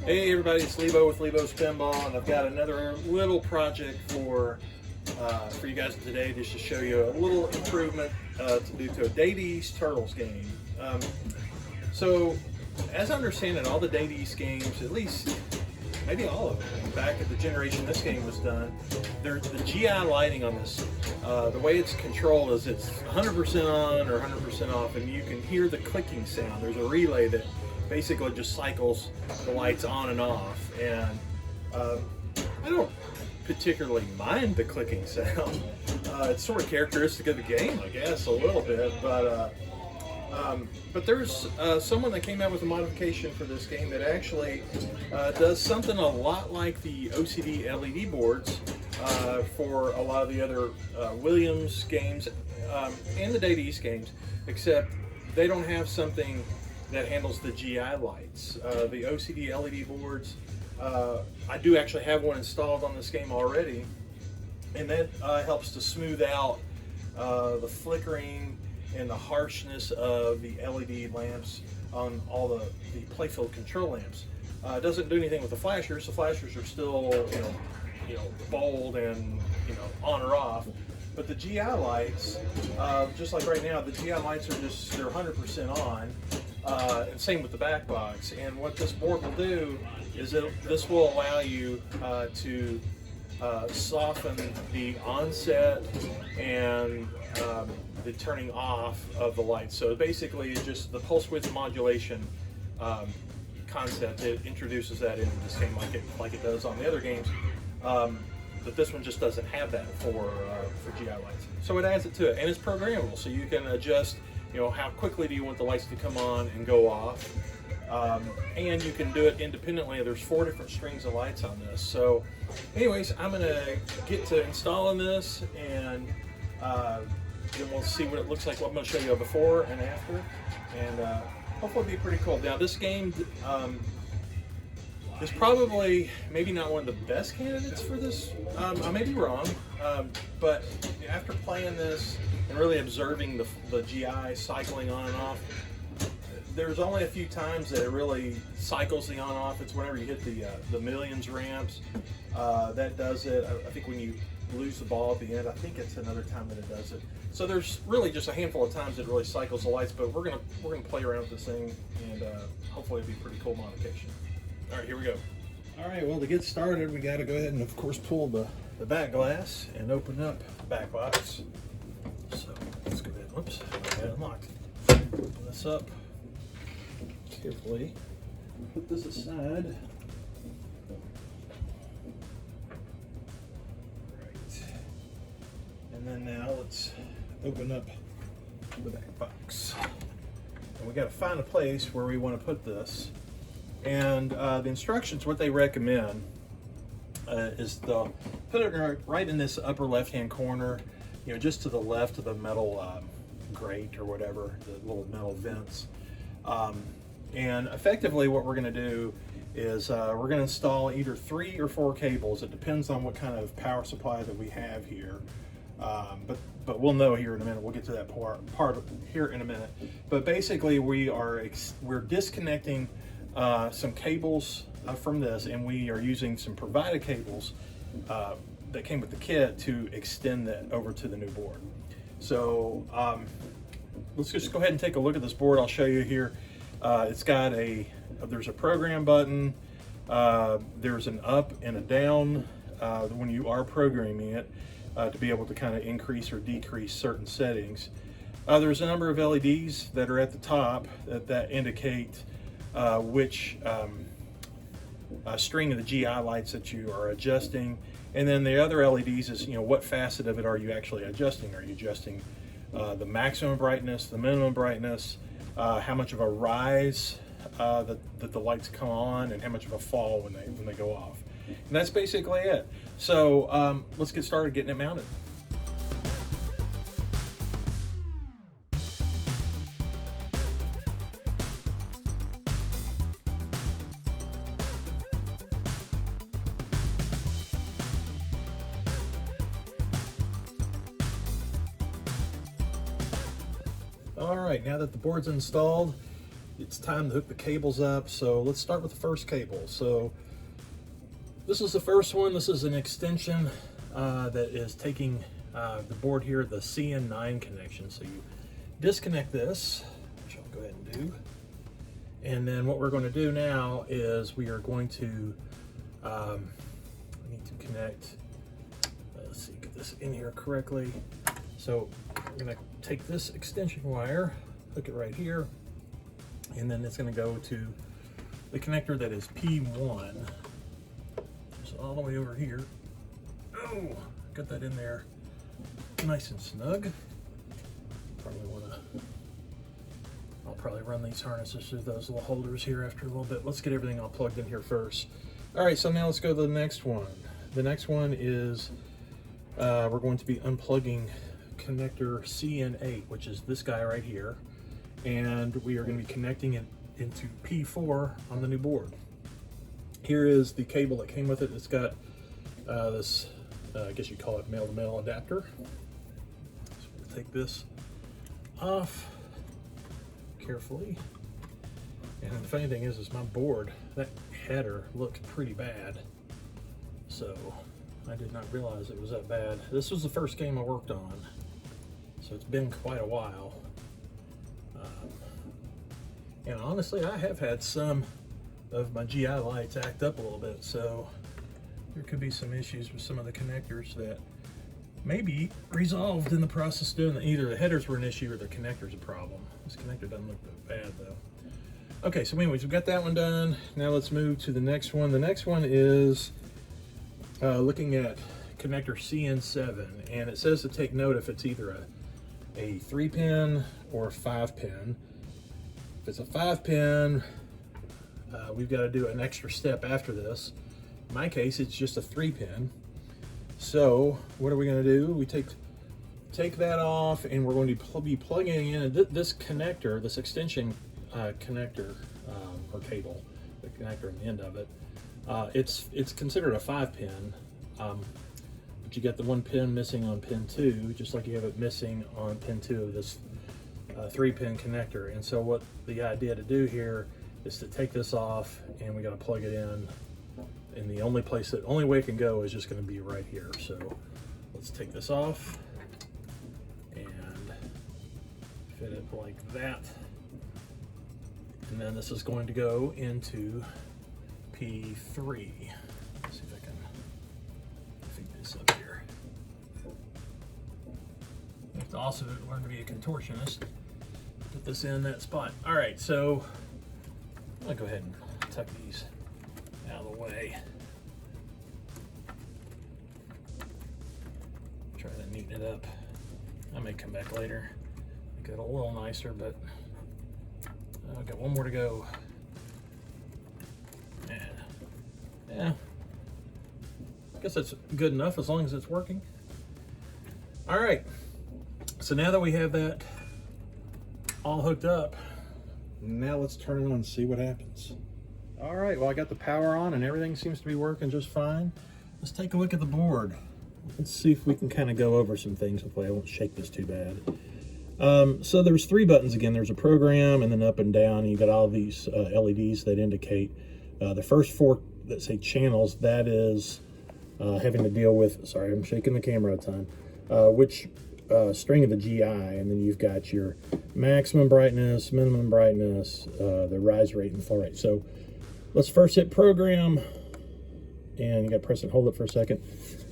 Hey everybody, it's Lebo with Lebo's Pinball, and I've got another little project for you guys today, just to show you a little improvement to do to a Date East Turtles game. So, as I understand it, all the Date East games, at least maybe all of them, back at the generation this game was done, the GI lighting on this, the way it's controlled is it's 100% on or 100% off, and you can hear the clicking sound. There's a relay that basically just cycles the lights on and off, and I don't particularly mind the clicking sound. It's sort of characteristic of the game, I guess, a little bit, but there's someone that came out with a modification for this game that actually does something a lot like the OCD LED boards for a lot of the other Williams games and the Date East games, except they don't have something that handles the GI lights. The OCD LED boards, I do actually have one installed on this game already, and that helps to smooth out the flickering and the harshness of the LED lamps on all the playfield control lamps. It doesn't do anything with the flashers. The flashers are still, you know, bold and on or off. But the GI lights, just like right now, the GI lights are they're 100% on. And same with the back box. And what this board will do is this will allow you to soften the onset and the turning off of the lights. So basically, it's just the pulse width modulation concept. It introduces that into this game like it does on the other games. But this one just doesn't have that for GI lights. So it adds it to it, and it's programmable, so you can adjust, how quickly do you want the lights to come on and go off, and you can do it independently. There's 4 different strings of lights on this. So, anyways, I'm gonna get to installing this, and then we'll see what it looks like. I'm gonna show you a before and after, and hopefully it'll be pretty cool. Now, this game is probably maybe not one of the best candidates for this. I may be wrong, but after playing this and really observing the GI cycling on and off, there's only a few times that it really cycles the on off. It's whenever you hit the millions ramps that does it. I think when you lose the ball at the end, I think it's another time that it does it. So there's really just a handful of times it really cycles the lights, but we're gonna play around with this thing, and hopefully it'll be a pretty cool modification. All right, here we go. All right, well, to get started, we got to go ahead and, of course, pull the back glass and open up the back box. So let's go ahead. Whoops, I got it unlocked. Open this up carefully. Put this aside. Right. And then now let's open up the back box. And we got to find a place where we want to put this. And the instructions, what they recommend is they'll put it right in this upper left-hand corner, just to the left of the metal grate or whatever, the little metal vents. And effectively what we're going to do is we're going to install either 3 or 4 cables. It depends on what kind of power supply that we have here. But we'll know here in a minute. We'll get to that part here in a minute. But basically we're disconnecting some cables from this, and we are using some provided cables that came with the kit to extend that over to the new board. So let's just go ahead and take a look at this board. I'll show you here. It's got there's a program button, there's an up and a down when you are programming it to be able to kind of increase or decrease certain settings. There's a number of LEDs that are at the top that indicate which string of the GI lights that you are adjusting, and then the other LEDs is what facet of it are you actually adjusting? Are you adjusting the maximum brightness, the minimum brightness, how much of a rise that the lights come on, and how much of a fall when they go off? And that's basically it. So let's get started getting it mounted. All right, now that the board's installed, it's time to hook the cables up. So let's start with the first cable. So this is the first one. This is an extension that is taking the board here, the CN9 connection. So you disconnect this, which I'll go ahead and do. And then what we're going to do now is we are going to I need to connect, let's see, get this in here correctly. So I'm going to take this extension wire, hook it right here, and then it's going to go to the connector that is P1. Just all the way over here. Oh, got that in there nice and snug. I'll probably run these harnesses through those little holders here after a little bit. Let's get everything all plugged in here first. All right, so now let's go to the next one. The next one is we're going to be unplugging connector CN8, which is this guy right here, and we are going to be connecting it into P4 on the new board. Here is the cable that came with it. It's got this, I guess you call it male-to-male adapter. So we'll take this off carefully. And the funny thing is my board, that header looked pretty bad. So I did not realize it was that bad. This was the first game I worked on, so it's been quite a while. And honestly, I have had some of my GI lights act up a little bit, so there could be some issues with some of the connectors that may be resolved in the process of doing that. Either the headers were an issue or the connector's a problem. This connector doesn't look that bad though. Okay, so anyways, we've got that one done. Now let's move to the next one. The next one is looking at connector CN7, and it says to take note if it's either a 3-pin or a 5-pin. If it's a 5-pin, we've got to do an extra step after this. In my case, it's just a 3-pin. So what are we going to do? We take that off, and we're going to be plugging in this connector, this extension connector or cable, the connector on the end of it. It's considered a 5-pin, but you got the 1 pin missing on pin 2, just like you have it missing on pin 2 of this 3-pin connector. And so what the idea to do here is to take this off, and we got to plug it in. And the only way it can go is just going to be right here. So let's take this off and fit it like that. And then this is going to go into P3. Let's see if I can feed this up here. I have to also learn to be a contortionist. Put this in that spot. All right, so I'll go ahead and tuck these out of the way. Try to neaten it up. I may come back later, make it a little nicer, but I've got one more to go. Yeah, I guess that's good enough as long as it's working. All right, so now that we have that all hooked up, now let's turn it on and see what happens. All right, well, I got the power on and everything seems to be working just fine. Let's take a look at the board. Let's see if we can kind of go over some things. Hopefully I won't shake this too bad. So there's 3 buttons again. There's a program and then up and down. And you got all these LEDs that indicate the first 4 that say channels. That is having to deal with, sorry, I'm shaking the camera at a time, which string of the GI, and then you've got your maximum brightness, minimum brightness, the rise rate and flow rate. So let's first hit program, and you got to press and hold it for a second.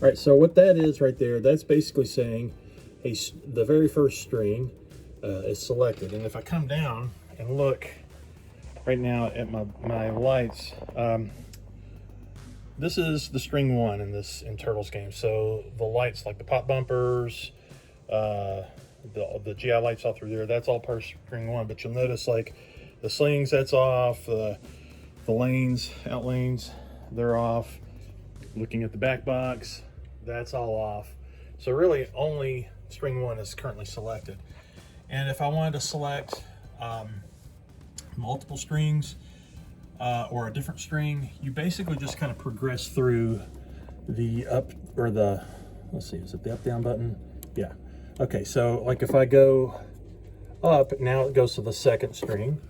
All right, so what that is right there, that's basically saying, hey, the very first string is selected. And if I come down and look right now at my lights, this is the string 1 in Turtles game. So the lights like the pop bumpers, the GI lights all through there, that's all part of string 1. But you'll notice like the slings, that's off, the lanes, out lanes, they're off. Looking at the back box, that's all off. So really only string 1 is currently selected. And if I wanted to select multiple strings or a different string, you basically just kind of progress through the up or the, let's see, is it the up down button? Yeah. Okay, so like if I go up, now it goes to the 2nd string,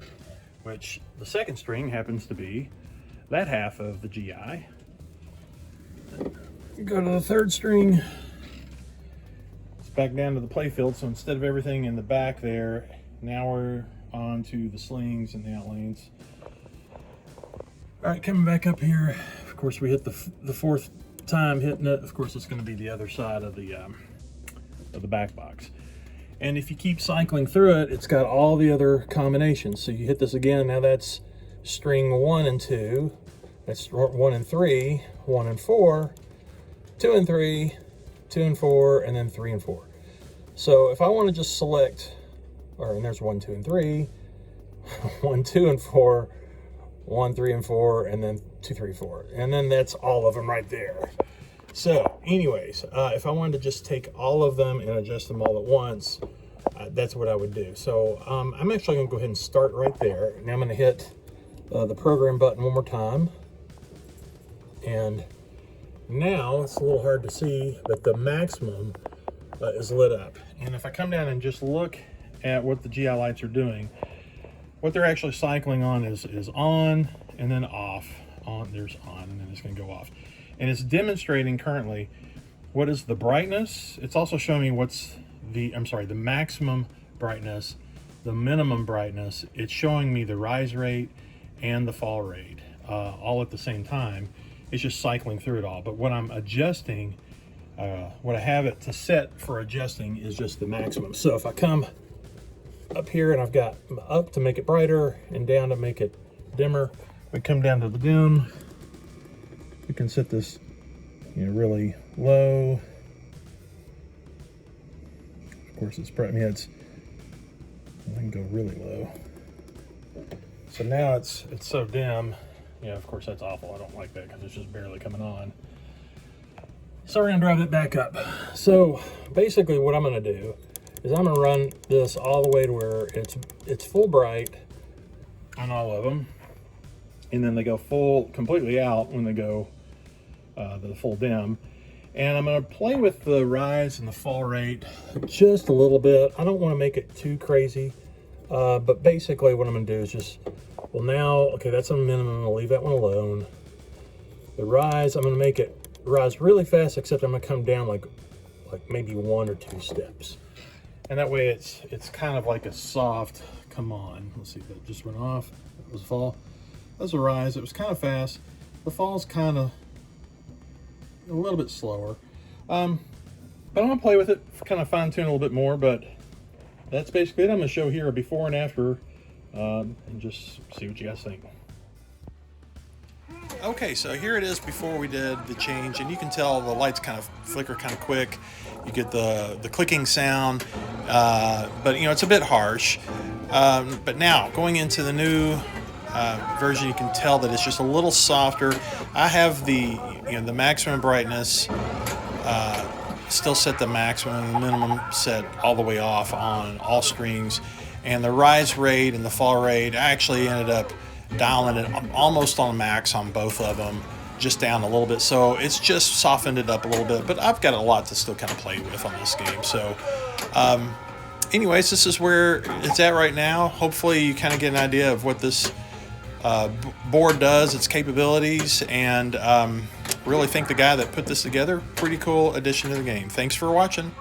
which the second string happens to be that half of the GI. Go to the third string. It's back down to the playfield, so instead of everything in the back there, now we're on to the slings and the outlanes. All right, coming back up here, of course we hit the fourth time hitting it. Of course it's going to be the other side of the back box. And if you keep cycling through it, it's got all the other combinations. So you hit this again, now that's string 1 and 2, that's 1 and 3, 1 and 4, 2 and 3, 2 and 4, and then 3 and 4. So if I want to just select, and there's 1, 2, and 3, 1, 2, and 4, 1, 3, and 4, and then 2, 3, 4. And then that's all of them right there. So anyways, if I wanted to just take all of them and adjust them all at once, that's what I would do. So I'm actually going to go ahead and start right there. Now I'm going to hit the program button one more time. And now it's a little hard to see, but the maximum is lit up. And if I come down and just look at what the GI lights are doing, what they're actually cycling on is on and then off. There's on, and then it's going to go off. And it's demonstrating currently what is the brightness. It's also showing me what's the maximum brightness, the minimum brightness. It's showing me the rise rate and the fall rate all at the same time. It's just cycling through it all. But what I'm adjusting, what I have it to set for adjusting is just the maximum. So if I come up here and I've got up to make it brighter and down to make it dimmer, we come down to the dim. We can set this, really low. Of course, it's bright. I can go really low. So now it's so dim. Yeah, of course that's awful. I don't like that because it's just barely coming on. So we're gonna drive it back up. So basically, what I'm gonna do is I'm gonna run this all the way to where it's full bright on all of them, and then they go completely out when they go the full dim. And I'm going to play with the rise and the fall rate just a little bit. I don't want to make it too crazy, but basically what I'm going to do is just, okay, that's a minimum. I'm going to leave that one alone. The rise, I'm going to make it rise really fast, except I'm going to come down like maybe 1 or 2 steps. And that way it's kind of like a soft, come on. Let's see if that just went off. That was a fall. That was a rise. It was kind of fast. The fall's kind of a little bit slower. But I'm going to play with it, kind of fine tune a little bit more, but that's basically it. I'm going to show here a before and after and just see what you guys think. Okay, so here it is before we did the change, and you can tell the lights kind of flicker kind of quick. You get the clicking sound, but it's a bit harsh. But now going into the new version, you can tell that it's just a little softer. I have the maximum brightness still set the maximum, and the minimum set all the way off on all strings, and the rise rate and the fall rate, I actually ended up dialing it almost on max on both of them, just down a little bit. So it's just softened it up a little bit, but I've got a lot to still kind of play with on this game. So anyways, this is where it's at right now. Hopefully you kind of get an idea of what this board does, its capabilities, and really think the guy that put this together, pretty cool addition to the game. Thanks for watching.